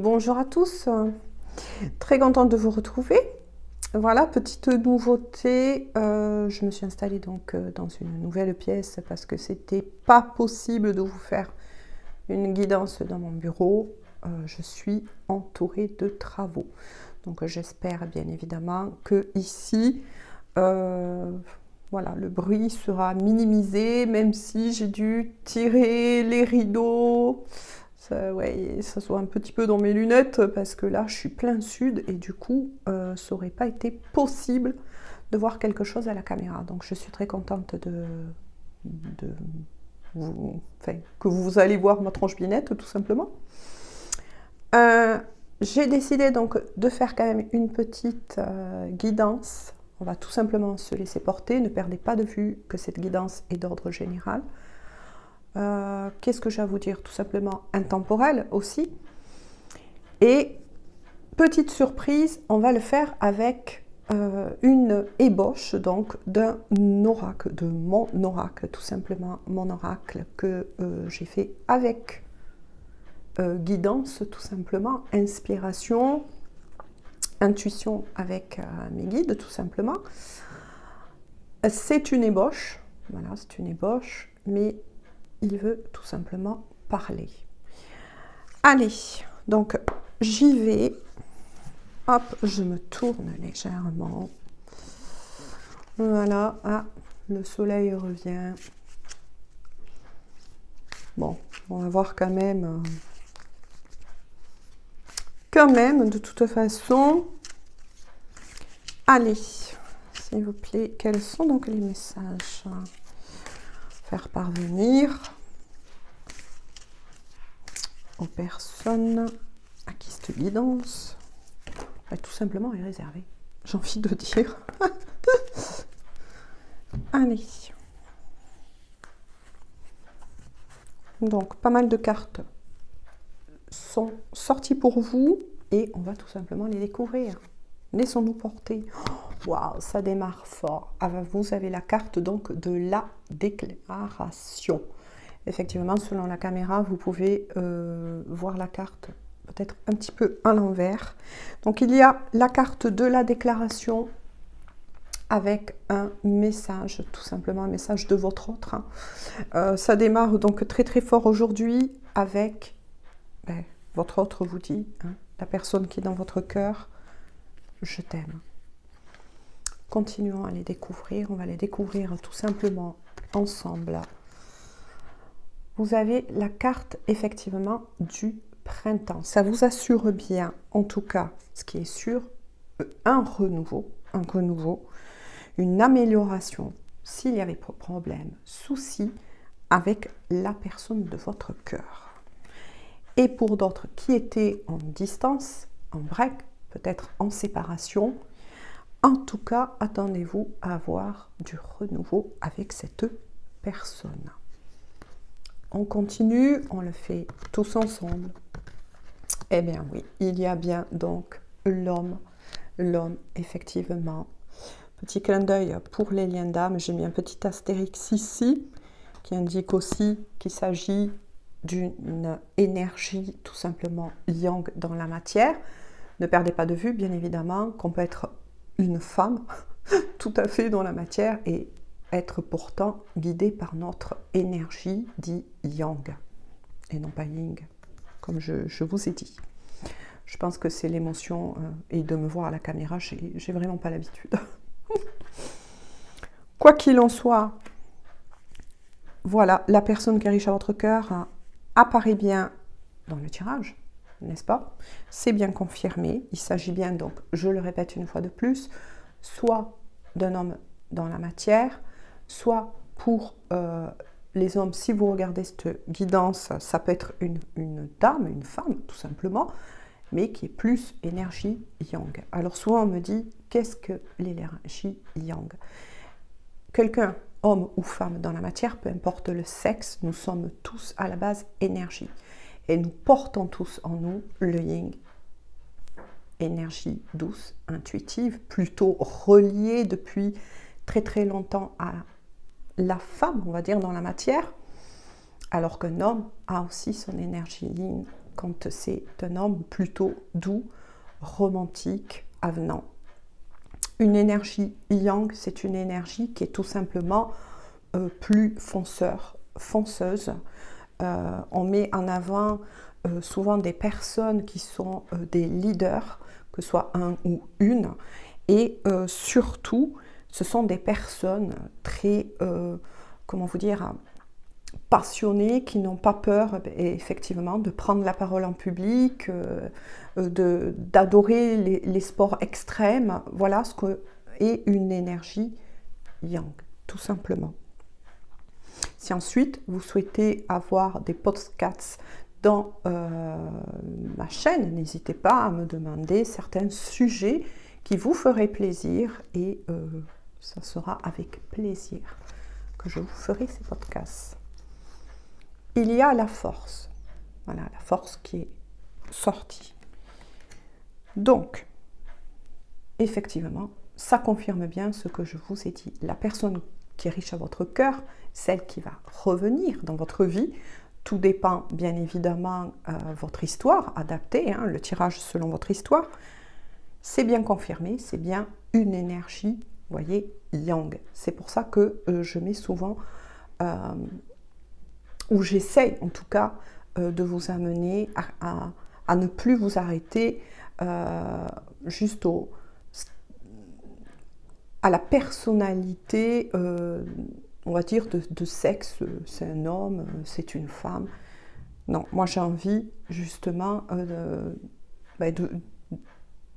Bonjour à tous, très contente de vous retrouver. Voilà, petite nouveauté, je me suis installée donc dans une nouvelle pièce parce que c'était pas possible de vous faire une guidance dans mon bureau. Je suis entourée de travaux, donc j'espère bien évidemment que ici, voilà, le bruit sera minimisé, même si j'ai dû tirer les rideaux. Ouais, ça soit un petit peu dans mes lunettes parce que là je suis plein sud et du coup ça aurait pas été possible de voir quelque chose à la caméra. Donc je suis très contente de vous, enfin, que vous allez voir ma tronche binette tout simplement. J'ai décidé donc de faire quand même une petite guidance. On va tout simplement se laisser porter. Ne perdez pas de vue que cette guidance est d'ordre général. Qu'est-ce que j'ai à vous dire? Tout simplement intemporel aussi. Et petite surprise, on va le faire avec une ébauche donc d'un oracle, de mon oracle, tout simplement mon oracle que j'ai fait avec guidance, tout simplement, inspiration, intuition avec mes guides, tout simplement. C'est une ébauche, voilà, c'est une ébauche, mais il veut tout simplement parler. Allez, donc j'y vais. Hop, je me tourne légèrement. Voilà, ah, le soleil revient. Bon, on va voir quand même, de toute façon. Allez, s'il vous plaît, quels sont donc les messages à faire parvenir aux personnes à qui cette guidance tout simplement est réservée, j'ai envie de dire. Allez. Donc, pas mal de cartes sont sorties pour vous et on va tout simplement les découvrir. Laissons-nous porter. Waouh, ça démarre fort. Ah, vous avez la carte donc de la déclaration. Effectivement, selon la caméra, vous pouvez voir la carte peut-être un petit peu à l'envers. Donc, il y a la carte de la déclaration avec un message, tout simplement un message de votre autre. Ça démarre donc très très fort aujourd'hui avec votre autre vous dit, la personne qui est dans votre cœur, je t'aime. Continuons à les découvrir, on va les découvrir tout simplement ensemble. Vous avez la carte effectivement du printemps. Ça vous assure bien, en tout cas, ce qui est sûr, un renouveau, une amélioration s'il y avait problème, souci avec la personne de votre cœur. Et pour d'autres qui étaient en distance, en break, peut-être en séparation, en tout cas, attendez-vous à avoir du renouveau avec cette personne. On continue, on le fait tous ensemble. Eh bien oui, il y a bien donc l'homme, effectivement. Petit clin d'œil pour les liens d'âme, j'ai mis un petit astérix ici qui indique aussi qu'il s'agit d'une énergie tout simplement yang dans la matière. Ne perdez pas de vue, bien évidemment, qu'on peut être une femme tout à fait dans la matière et être pourtant guidé par notre énergie dit yang et non pas yin, comme je vous ai dit. Je pense que c'est l'émotion et de me voir à la caméra, j'ai vraiment pas l'habitude. Quoi qu'il en soit, voilà, la personne qui est riche à votre cœur apparaît bien dans le tirage, n'est-ce pas? C'est bien confirmé. Il s'agit bien, donc, je le répète une fois de plus, soit d'un homme dans la matière, soit pour les hommes, si vous regardez cette guidance, ça peut être une dame, une femme, tout simplement, mais qui est plus énergie yang. Alors souvent on me dit, qu'est-ce que l'énergie yang? Quelqu'un, homme ou femme dans la matière, peu importe le sexe, nous sommes tous à la base énergie. Et nous portons tous en nous le yin, énergie douce, intuitive, plutôt reliée depuis très très longtemps à la femme, on va dire, dans la matière, alors qu'un homme a aussi son énergie yin quand c'est un homme plutôt doux, romantique, avenant. Une énergie yang, c'est une énergie qui est tout simplement plus fonceuse. On met en avant souvent des personnes qui sont des leaders, que ce soit un ou une, et surtout, ce sont des personnes très, comment vous dire, passionnées, qui n'ont pas peur, effectivement, de prendre la parole en public, d'adorer les sports extrêmes. Voilà ce que est une énergie yang, tout simplement. Si ensuite vous souhaitez avoir des podcasts dans ma chaîne, n'hésitez pas à me demander certains sujets qui vous feraient plaisir et ça sera avec plaisir que je vous ferai ces podcasts. Il y a la force, voilà, la force qui est sortie. Donc, effectivement, ça confirme bien ce que je vous ai dit. La personne qui est riche à votre cœur, celle qui va revenir dans votre vie, tout dépend bien évidemment de votre histoire, adaptée, hein, le tirage selon votre histoire, c'est bien confirmé, c'est bien une énergie, vous voyez, yang. C'est pour ça que je mets souvent, ou j'essaye en tout cas, de vous amener à ne plus vous arrêter juste à la personnalité, on va dire, de sexe, c'est un homme, c'est une femme. Non, moi j'ai envie justement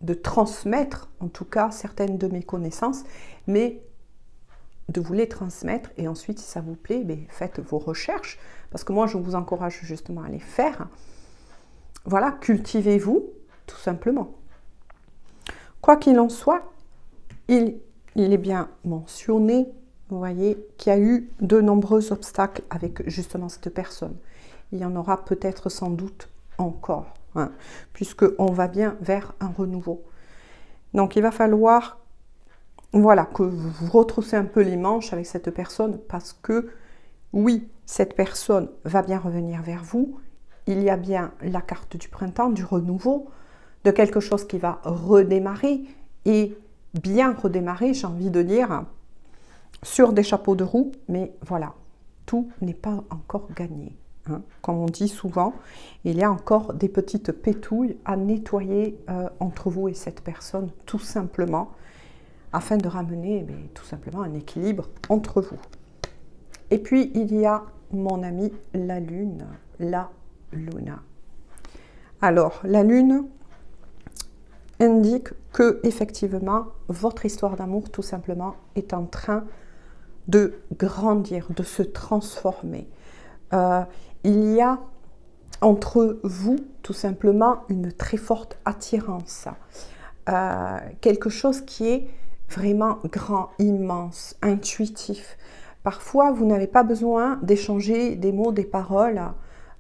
de transmettre en tout cas certaines de mes connaissances, mais de vous les transmettre et ensuite si ça vous plaît, faites vos recherches, parce que moi je vous encourage justement à les faire. Voilà, cultivez-vous tout simplement. Quoi qu'il en soit, il est bien mentionné, vous voyez, qu'il y a eu de nombreux obstacles avec justement cette personne. Il y en aura peut-être sans doute encore, hein, puisqu'on va bien vers un renouveau. Donc il va falloir, voilà, que vous retroussez un peu les manches avec cette personne, parce que oui, cette personne va bien revenir vers vous. Il y a bien la carte du printemps, du renouveau, de quelque chose qui va redémarrer, et bien redémarrer, j'ai envie de dire, sur des chapeaux de roue, mais voilà, tout n'est pas encore gagné. Hein. Comme on dit souvent, il y a encore des petites pétouilles à nettoyer entre vous et cette personne, tout simplement, afin de ramener tout simplement un équilibre entre vous. Et puis, il y a mon amie la Lune, la Luna. Alors, la Lune indique que, effectivement, votre histoire d'amour, tout simplement, est en train de grandir, de se transformer. Il y a entre vous, tout simplement, une très forte attirance. Quelque chose qui est vraiment grand, immense, intuitif. Parfois, vous n'avez pas besoin d'échanger des mots, des paroles.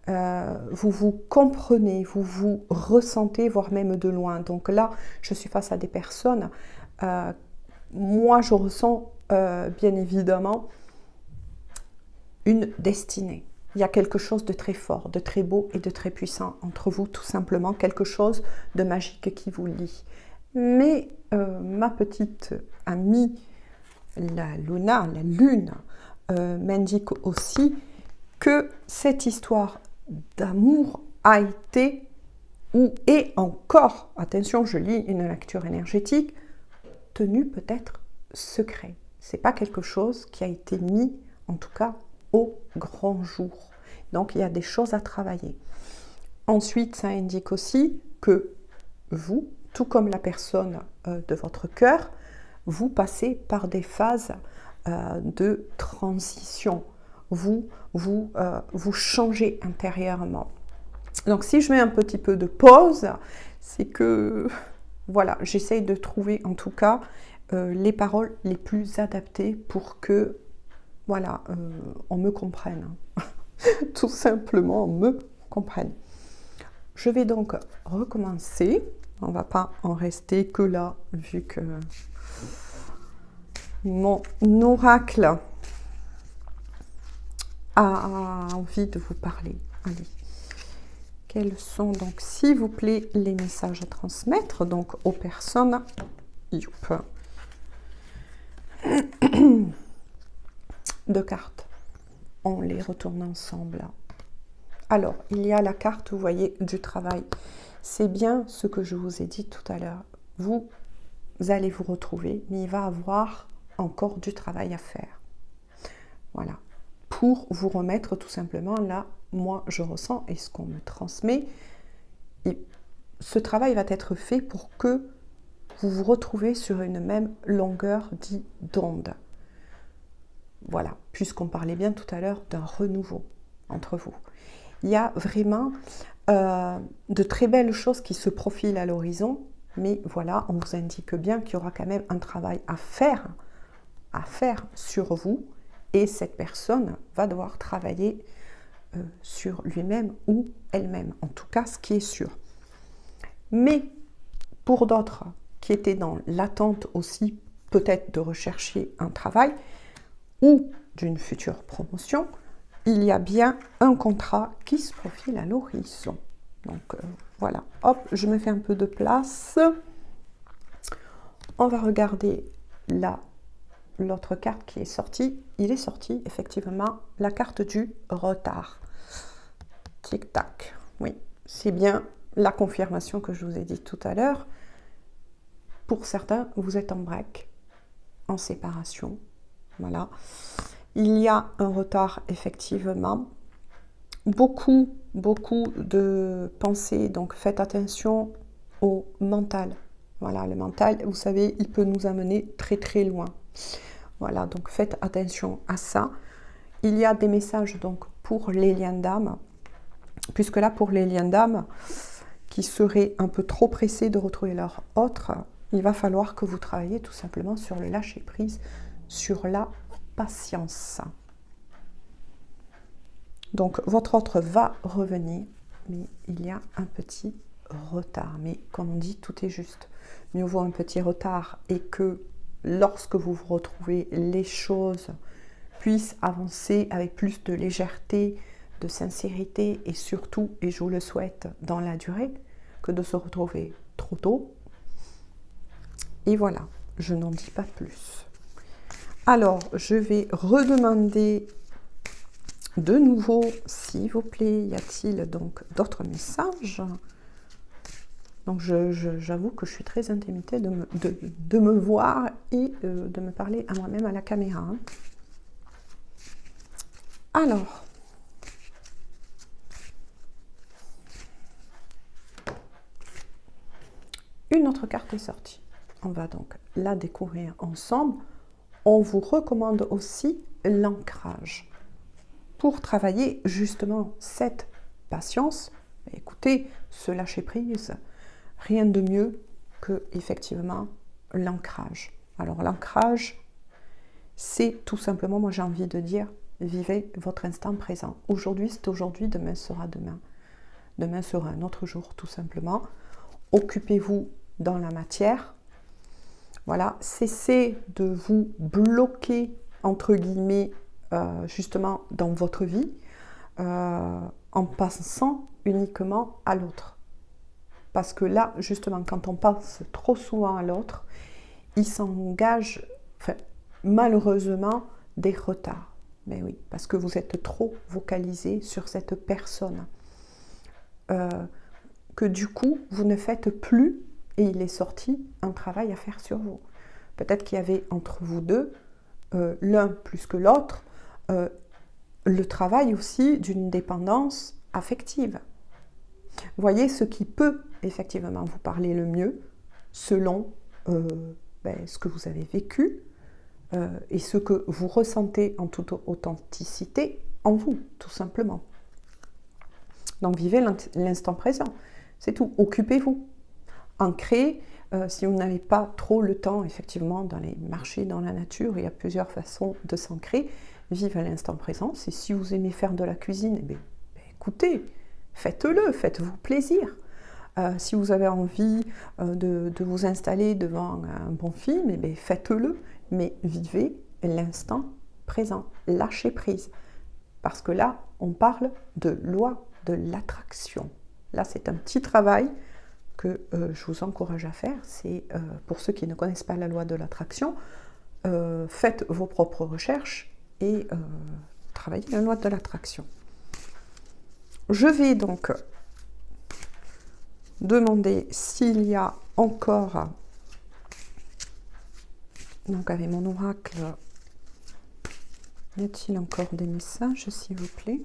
Vous vous comprenez, vous vous ressentez, voire même de loin. Donc là, je suis face à des personnes. Moi, je ressens bien évidemment une destinée. Il y a quelque chose de très fort, de très beau et de très puissant entre vous, tout simplement, quelque chose de magique qui vous lie. Mais ma petite amie, la Luna, la Lune, m'indique aussi que cette histoire d'amour a été ou est encore, attention, je lis une lecture énergétique, tenue peut-être secret. C'est pas quelque chose qui a été mis, en tout cas, au grand jour. Donc, il y a des choses à travailler. Ensuite, ça indique aussi que vous, tout comme la personne de votre cœur, vous passez par des phases de transition. Vous changez intérieurement. Donc, si je mets un petit peu de pause, c'est que, voilà, j'essaye de trouver en tout cas les paroles les plus adaptées pour que, voilà, on me comprenne. Tout simplement, on me comprenne. Je vais donc recommencer. On ne va pas en rester que là, vu que mon oracle a envie de vous parler. Allez. Quels sont donc, s'il vous plaît, les messages à transmettre donc aux personnes? Youp. Deux cartes. On les retourne ensemble. Alors, il y a la carte, vous voyez, du travail. C'est bien ce que je vous ai dit tout à l'heure. Vous allez vous retrouver, mais il va y avoir encore du travail à faire. Voilà. Pour vous remettre tout simplement là, moi je ressens et ce qu'on me transmet, et ce travail va être fait pour que vous vous retrouvez sur une même longueur d'onde. Voilà, puisqu'on parlait bien tout à l'heure d'un renouveau entre vous. Il y a vraiment de très belles choses qui se profilent à l'horizon, mais voilà, on vous indique bien qu'il y aura quand même un travail à faire sur vous, et cette personne va devoir travailler sur lui-même ou elle-même, en tout cas ce qui est sûr. Mais pour d'autres qui étaient dans l'attente aussi peut-être de rechercher un travail ou d'une future promotion, il y a bien un contrat qui se profile à l'horizon. Donc voilà, hop, je me fais un peu de place. On va regarder l'autre carte qui est sortie. Il est sorti effectivement la carte du retard. Tic-tac. Oui, c'est bien la confirmation que je vous ai dit tout à l'heure. Pour certains, vous êtes en break, en séparation. Voilà. Il y a un retard effectivement. Beaucoup de pensées. Donc faites attention au mental. Voilà, le mental, vous savez, il peut nous amener très très loin. Voilà, donc faites attention à ça. Il y a des messages donc pour les liens d'âme, puisque là pour les liens d'âme qui seraient un peu trop pressés de retrouver leur autre, il va falloir que vous travailliez tout simplement sur le lâcher prise, sur la patience. Donc votre autre va revenir, mais il y a un petit retard. Mais comme on dit, tout est juste. Mieux vaut un petit retard et que lorsque vous vous retrouvez, les choses puissent avancer avec plus de légèreté, de sincérité et surtout, et je vous le souhaite, dans la durée, que de se retrouver trop tôt. Et voilà, je n'en dis pas plus. Alors, je vais redemander de nouveau, s'il vous plaît, y a-t-il donc d'autres messages? Donc, j'avoue que je suis très intimidée de me voir et de me parler à moi-même à la caméra. Alors, une autre carte est sortie. On va donc la découvrir ensemble. On vous recommande aussi l'ancrage. Pour travailler justement cette patience, écoutez, ce lâcher prise, rien de mieux que effectivement l'ancrage. Alors l'ancrage, c'est tout simplement, moi j'ai envie de dire, vivez votre instant présent. Aujourd'hui c'est aujourd'hui, demain sera demain. Demain sera un autre jour tout simplement. Occupez-vous dans la matière. Voilà, cessez de vous bloquer entre guillemets justement dans votre vie en pensant uniquement à l'autre. Parce que là, justement, quand on pense trop souvent à l'autre, il s'engage, enfin, malheureusement, des retards. Mais oui, parce que vous êtes trop focalisé sur cette personne. Que du coup, vous ne faites plus, et il est sorti, un travail à faire sur vous. Peut-être qu'il y avait entre vous deux, l'un plus que l'autre, le travail aussi d'une dépendance affective. Voyez ce qui peut effectivement vous parler le mieux selon ce que vous avez vécu et ce que vous ressentez en toute authenticité en vous, tout simplement. Donc vivez l'instant présent, c'est tout. Occupez-vous, ancrez. Si vous n'avez pas trop le temps, effectivement, dans les marchés, dans la nature, il y a plusieurs façons de s'ancrer. Vivez l'instant présent. Et si vous aimez faire de la cuisine, écoutez, faites-le, faites-vous plaisir. Si vous avez envie de vous installer devant un bon film, faites-le. Mais vivez l'instant présent, lâchez prise. Parce que là, on parle de loi de l'attraction. Là, c'est un petit travail que je vous encourage à faire. C'est pour ceux qui ne connaissent pas la loi de l'attraction, faites vos propres recherches et travaillez la loi de l'attraction. Je vais donc demander s'il y a encore, donc avec mon oracle, y a-t-il encore des messages, s'il vous plaît?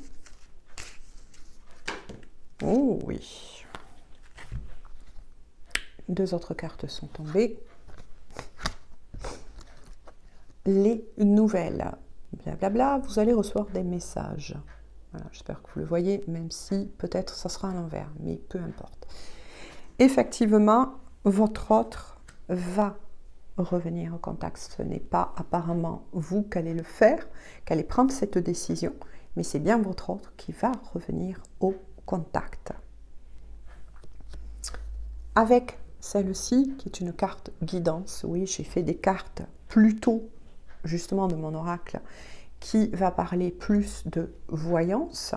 Oh oui. 2 autres cartes sont tombées. Les nouvelles. Blablabla, vous allez recevoir des messages. Voilà, j'espère que vous le voyez, même si peut-être ça sera à l'envers, mais peu importe. Effectivement, votre autre va revenir en contact. Ce n'est pas apparemment vous qui allez le faire, qui allez prendre cette décision, mais c'est bien votre autre qui va revenir au contact. Avec celle-ci, qui est une carte guidance, oui, j'ai fait des cartes plutôt, justement, de mon oracle, qui va parler plus de voyance.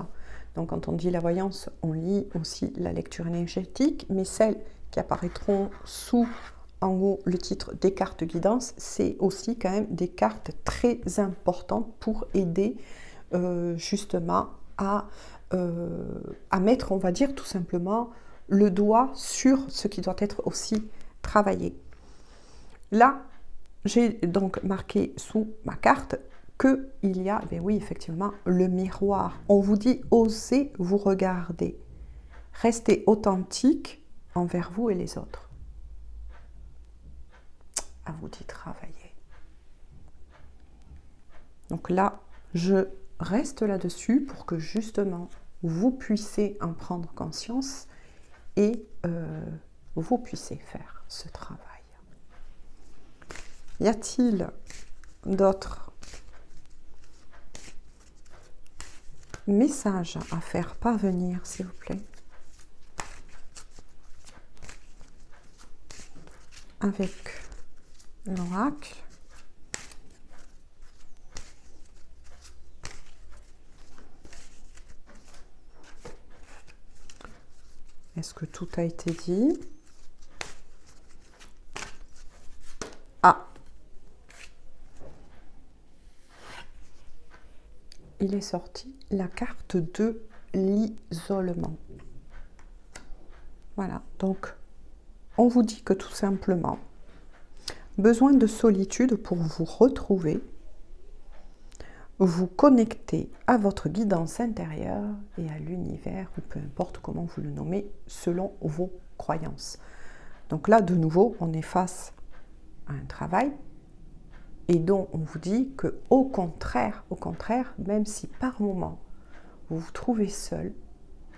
Donc quand on dit la voyance, on lit aussi la lecture énergétique, mais celles qui apparaîtront sous, en haut, le titre des cartes guidance, c'est aussi quand même des cartes très importantes pour aider justement à mettre, on va dire tout simplement, le doigt sur ce qui doit être aussi travaillé. Là, j'ai donc marqué sous ma carte qu'il y a, ben oui, effectivement, le miroir. On vous dit, osez vous regarder. Restez authentique envers vous et les autres. À vous d'y travailler. Donc là, je reste là-dessus pour que justement, vous puissiez en prendre conscience et vous puissiez faire ce travail. Y a-t-il d'autres messages à faire parvenir, s'il vous plaît? Avec l'oracle. Est-ce que tout a été dit? Ah! Il est sorti la carte de l'isolement. Voilà, donc on vous dit que tout simplement, besoin de solitude pour vous retrouver, vous connecter à votre guidance intérieure et à l'univers, ou peu importe comment vous le nommez, selon vos croyances. Donc là, de nouveau, on est face à un travail et dont on vous dit que au contraire, même si par moment vous vous trouvez seul,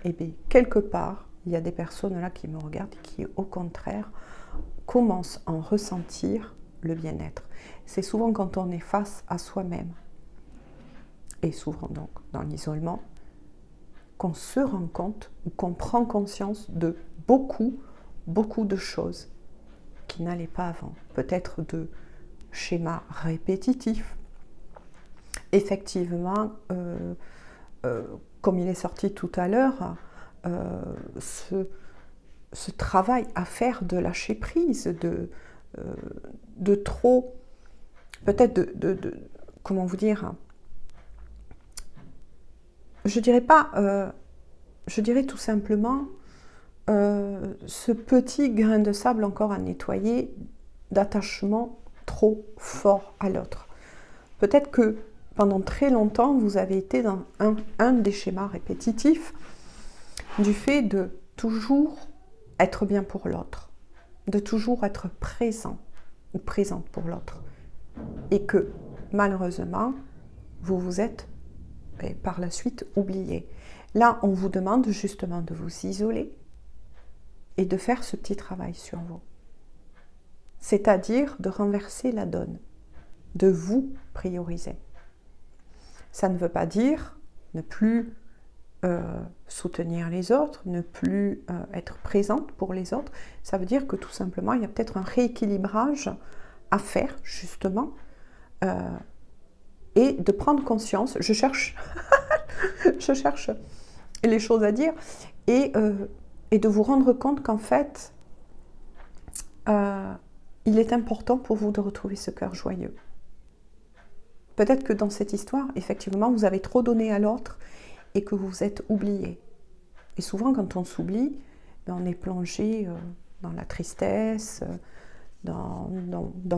et bien quelque part, il y a des personnes là qui me regardent et qui au contraire commencent à en ressentir le bien-être. C'est souvent quand on est face à soi-même, et souvent donc dans l'isolement, qu'on se rend compte ou qu'on prend conscience de beaucoup de choses qui n'allaient pas avant. Peut-être de schémas répétitifs. Effectivement, comme il est sorti tout à l'heure, ce travail à faire de lâcher prise, de trop, peut-être comment vous dire, je dirais pas, je dirais tout simplement ce petit grain de sable encore à nettoyer d'attachement trop fort à l'autre. Peut-être que pendant très longtemps, vous avez été dans un des schémas répétitifs du fait de toujours être bien pour l'autre, de toujours être présent ou présente pour l'autre. Et que malheureusement, vous vous êtes par la suite oublié. Là, on vous demande justement de vous isoler et de faire ce petit travail sur vous. C'est-à-dire de renverser la donne, de vous prioriser. Ça ne veut pas dire ne plus soutenir les autres, ne plus être présente pour les autres. Ça veut dire que tout simplement, il y a peut-être un rééquilibrage à faire, justement, et de prendre conscience. Je cherche les choses à dire, et et de vous rendre compte qu'en fait, il est important pour vous de retrouver ce cœur joyeux. Peut-être que dans cette histoire, effectivement, vous avez trop donné à l'autre et que vous vous êtes oublié. Et souvent, quand on s'oublie, on est plongé dans la tristesse, dans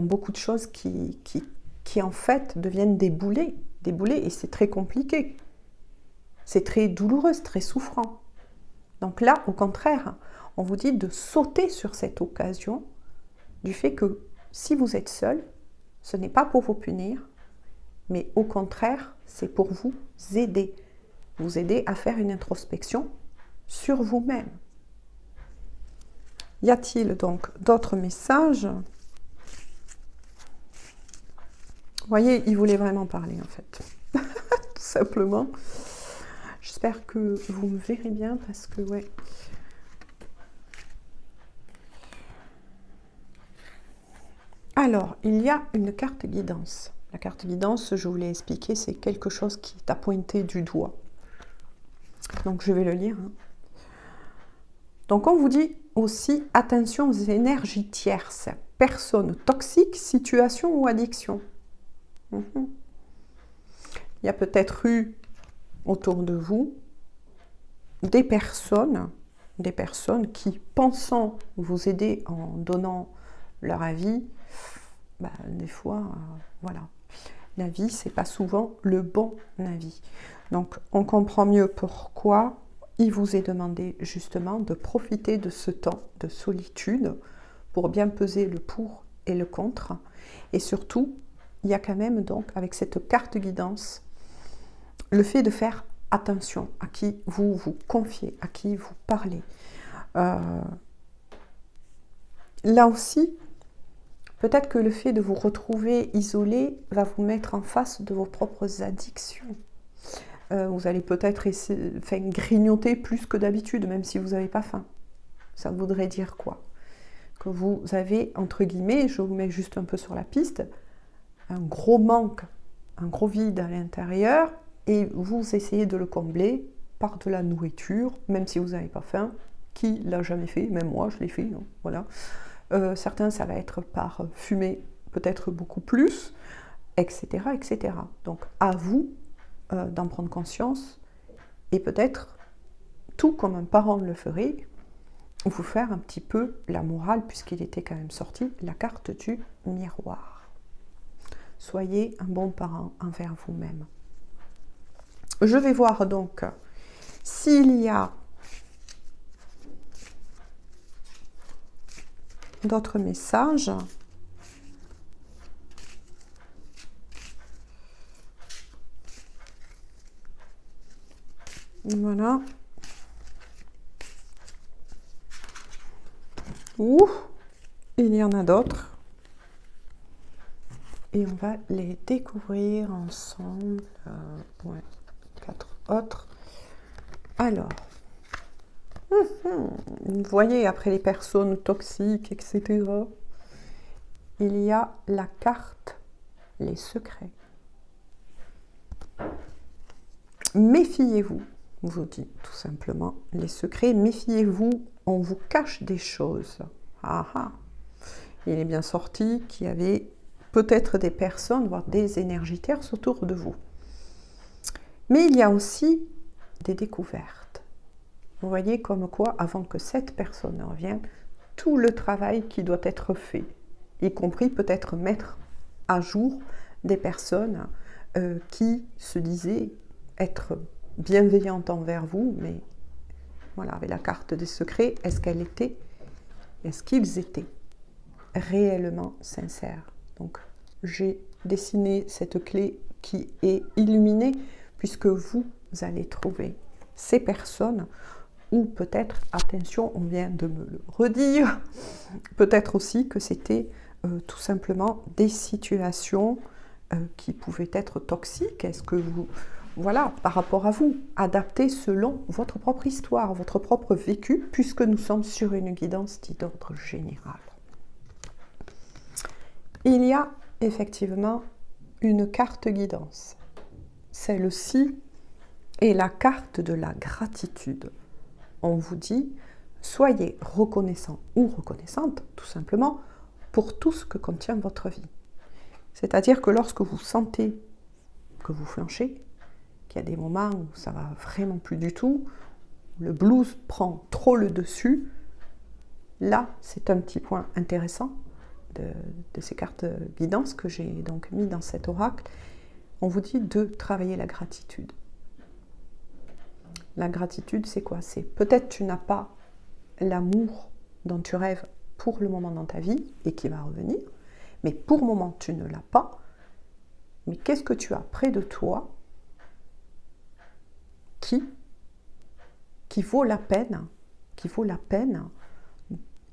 beaucoup de choses qui en fait deviennent des boulets, et c'est très compliqué. C'est très douloureux, c'est très souffrant. Donc là, au contraire, on vous dit de sauter sur cette occasion du fait que si vous êtes seul, ce n'est pas pour vous punir, mais au contraire, c'est pour vous aider à faire une introspection sur vous-même. Y a-t-il donc d'autres messages? Vous voyez, il voulait vraiment parler en fait, tout simplement. J'espère que vous me verrez bien parce que ouais. Alors, il y a une carte guidance. La carte guidance, je vous l'ai expliqué, c'est quelque chose qui t'a pointé du doigt. Donc, je vais le lire. Donc, on vous dit aussi, attention aux énergies tierces, personnes toxiques, situations ou addictions. Il y a peut-être eu autour de vous des personnes qui, pensant vous aider en donnant leur avis, des fois, voilà, l'avis, c'est pas souvent le bon avis. Donc, on comprend mieux pourquoi il vous est demandé justement de profiter de ce temps de solitude pour bien peser le pour et le contre. Et surtout, il y a quand même donc, avec cette carte guidance, le fait de faire attention à qui vous vous confiez, à qui vous parlez. Là aussi, peut-être que le fait de vous retrouver isolé va vous mettre en face de vos propres addictions. Vous allez peut-être grignoter plus que d'habitude, même si vous n'avez pas faim. Ça voudrait dire quoi? Que vous avez, entre guillemets, je vous mets juste un peu sur la piste, un gros manque, un gros vide à l'intérieur, et vous essayez de le combler par de la nourriture, même si vous n'avez pas faim. Qui l'a jamais fait? Même moi, je l'ai fait. Hein, voilà. Certains, ça va être par fumer, peut-être beaucoup plus, etc., etc. Donc, à vous d'en prendre conscience et peut-être, tout comme un parent le ferait, vous faire un petit peu la morale, puisqu'il était quand même sorti, la carte du miroir. Soyez un bon parent envers vous-même. Je vais voir donc s'il y a d'autres messages. Voilà. Ouh, il y en a d'autres. Et on va les découvrir ensemble. Ouais, 4 autres. Alors, vous voyez, après les personnes toxiques, etc., il y a la carte, les secrets. Méfiez-vous, vous dit tout simplement, les secrets, méfiez-vous, on vous cache des choses. Ah ah. Il est bien sorti qu'il y avait peut-être des personnes, voire des énergies tierces autour de vous. Mais il y a aussi des découvertes. Vous voyez comme quoi, avant que cette personne revienne, tout le travail qui doit être fait, y compris peut-être mettre à jour des personnes qui se disaient être bienveillantes envers vous, mais voilà, avec la carte des secrets, est-ce qu'ils étaient réellement sincères? Donc, j'ai dessiné cette clé qui est illuminée, puisque vous allez trouver ces personnes, ou peut-être, attention, on vient de me le redire, peut-être aussi que c'était tout simplement des situations qui pouvaient être toxiques. Est-ce que vous, voilà, par rapport à vous, adaptez selon votre propre histoire, votre propre vécu, puisque nous sommes sur une guidance dite d'ordre général. Il y a effectivement une carte guidance. Celle-ci est la carte de la gratitude. On vous dit, Soyez reconnaissant ou reconnaissante, tout simplement, pour tout ce que contient votre vie. C'est-à-dire que lorsque vous sentez que vous flanchez, qu'il y a des moments où ça va vraiment plus du tout, le blues prend trop le dessus, là, c'est un petit point intéressant de ces cartes guidance que j'ai donc mis dans cet oracle. On vous dit de travailler la gratitude. La gratitude, c'est quoi? C'est peut-être tu n'as pas l'amour dont tu rêves pour le moment dans ta vie et qui va revenir, mais pour le moment, tu ne l'as pas. Mais qu'est-ce que tu as près de toi qui vaut la peine,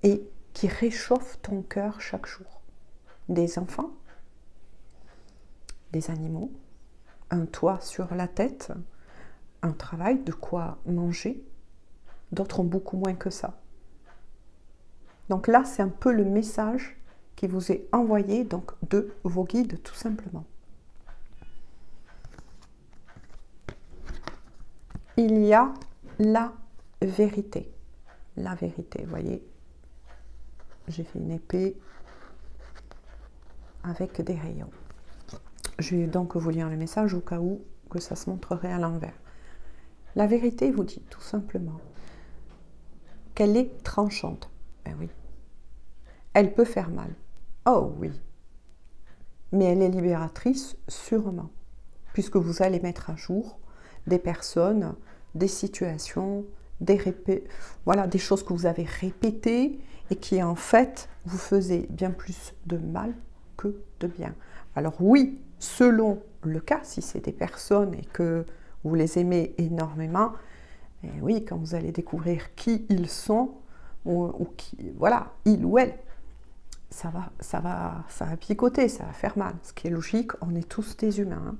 et qui réchauffe ton cœur chaque jour? Des enfants, des animaux, un toit sur la tête, un travail, de quoi manger. D'autres ont beaucoup moins que ça. Donc là, c'est un peu le message qui vous est envoyé donc de vos guides, tout simplement. Il y a la vérité. La vérité, vous voyez, j'ai fait une épée avec des rayons. Je vais donc vous lire le message au cas où que ça se montrerait à l'envers. La vérité vous dit tout simplement qu'elle est tranchante. Ben oui. Elle peut faire mal. Oh oui. Mais elle est libératrice, sûrement, puisque vous allez mettre à jour des personnes, des situations, des choses que vous avez répétées et qui en fait vous faisaient bien plus de mal que de bien. Alors oui, selon le cas, si c'est des personnes et que vous les aimez énormément, et oui, quand vous allez découvrir qui ils sont, ou qui, voilà, il ou elle, ça va picoter, ça va faire mal. Ce qui est logique, on est tous des humains. Hein.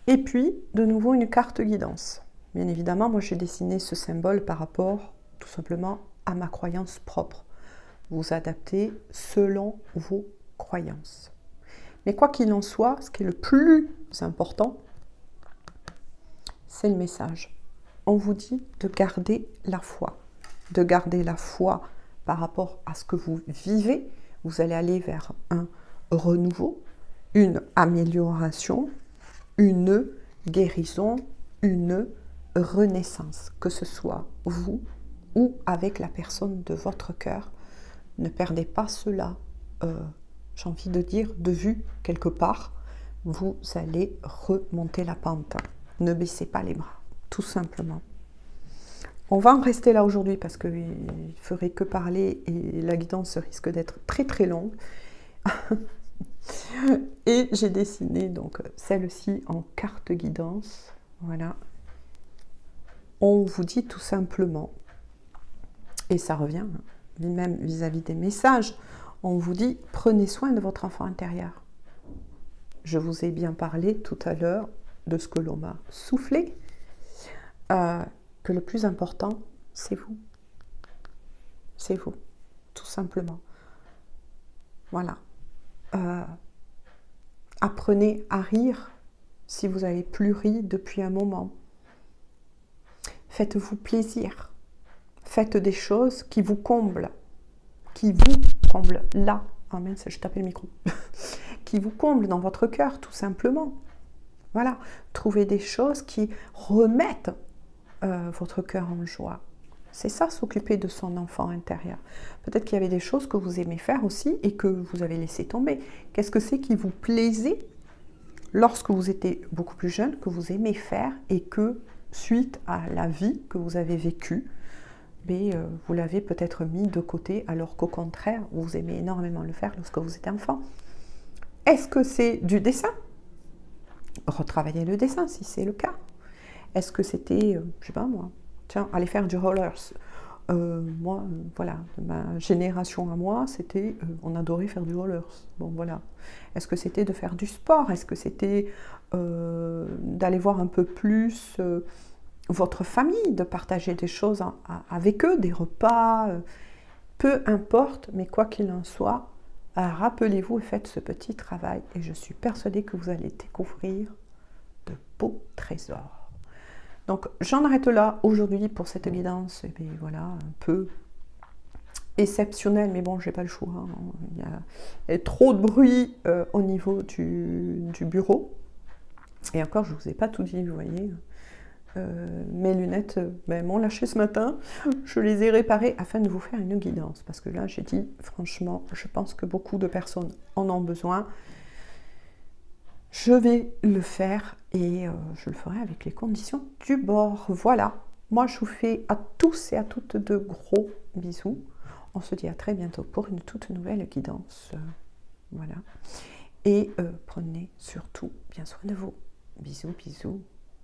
Et puis, de nouveau, une carte guidance. Bien évidemment, moi j'ai dessiné ce symbole par rapport tout simplement à ma croyance propre. Vous adaptez selon vos croyances. Mais quoi qu'il en soit, ce qui est le plus important, c'est le message. On vous dit de garder la foi. De garder la foi par rapport à ce que vous vivez. Vous allez aller vers un renouveau, une amélioration, une guérison, une renaissance. Que ce soit vous ou avec la personne de votre cœur. Ne perdez pas cela, j'ai envie de dire, de vue quelque part. Vous allez remonter la pente. Ne baissez pas les bras, tout simplement. On va en rester là aujourd'hui parce qu'il ne ferait que parler et la guidance risque d'être très très longue. Et j'ai dessiné donc celle-ci en carte guidance. Voilà. On vous dit tout simplement, et ça revient même vis-à-vis des messages, on vous dit prenez soin de votre enfant intérieur. Je vous ai bien parlé tout à l'heure de ce que l'on m'a soufflé, que le plus important, c'est vous. C'est vous, tout simplement. Voilà. Apprenez à rire si vous n'avez plus ri depuis un moment. Faites-vous plaisir. Faites des choses qui vous comblent. Là. Ah mince, je tapais le micro. Qui vous comblent dans votre cœur, tout simplement. Voilà. Trouvez des choses qui remettent votre cœur en joie. C'est ça, s'occuper de son enfant intérieur. Peut-être qu'il y avait des choses que vous aimez faire aussi et que vous avez laissé tomber. Qu'est-ce que c'est qui vous plaisait lorsque vous étiez beaucoup plus jeune, que vous aimez faire et que, suite à la vie que vous avez vécue, vous l'avez peut-être mis de côté alors qu'au contraire, vous aimez énormément le faire lorsque vous étiez enfant. Est-ce que c'est du dessin? Retravaillez le dessin si c'est le cas. Est-ce que c'était, je sais pas moi, tiens, aller faire du rollers? Moi, voilà, ma génération à moi, c'était, on adorait faire du rollers. Bon, voilà. Est-ce que c'était de faire du sport? Est-ce que c'était d'aller voir un peu plus votre famille, de partager des choses avec eux, des repas, peu importe, mais quoi qu'il en soit, rappelez-vous et faites ce petit travail et je suis persuadée que vous allez découvrir de beaux trésors. Donc j'en arrête là aujourd'hui pour cette guidance, et puis voilà, un peu exceptionnelle, mais bon, j'ai pas le choix, hein. Il y a trop de bruit au niveau du bureau. Et encore, je vous ai pas tout dit, vous voyez. Mes lunettes m'ont lâché ce matin, je les ai réparées afin de vous faire une guidance, parce que là j'ai dit franchement, je pense que beaucoup de personnes en ont besoin. Je vais le faire et je le ferai avec les conditions du bord. Voilà, moi je vous fais à tous et à toutes de gros bisous. On se dit à très bientôt pour une toute nouvelle guidance. Voilà, et prenez surtout bien soin de vous. Bisous, bisous.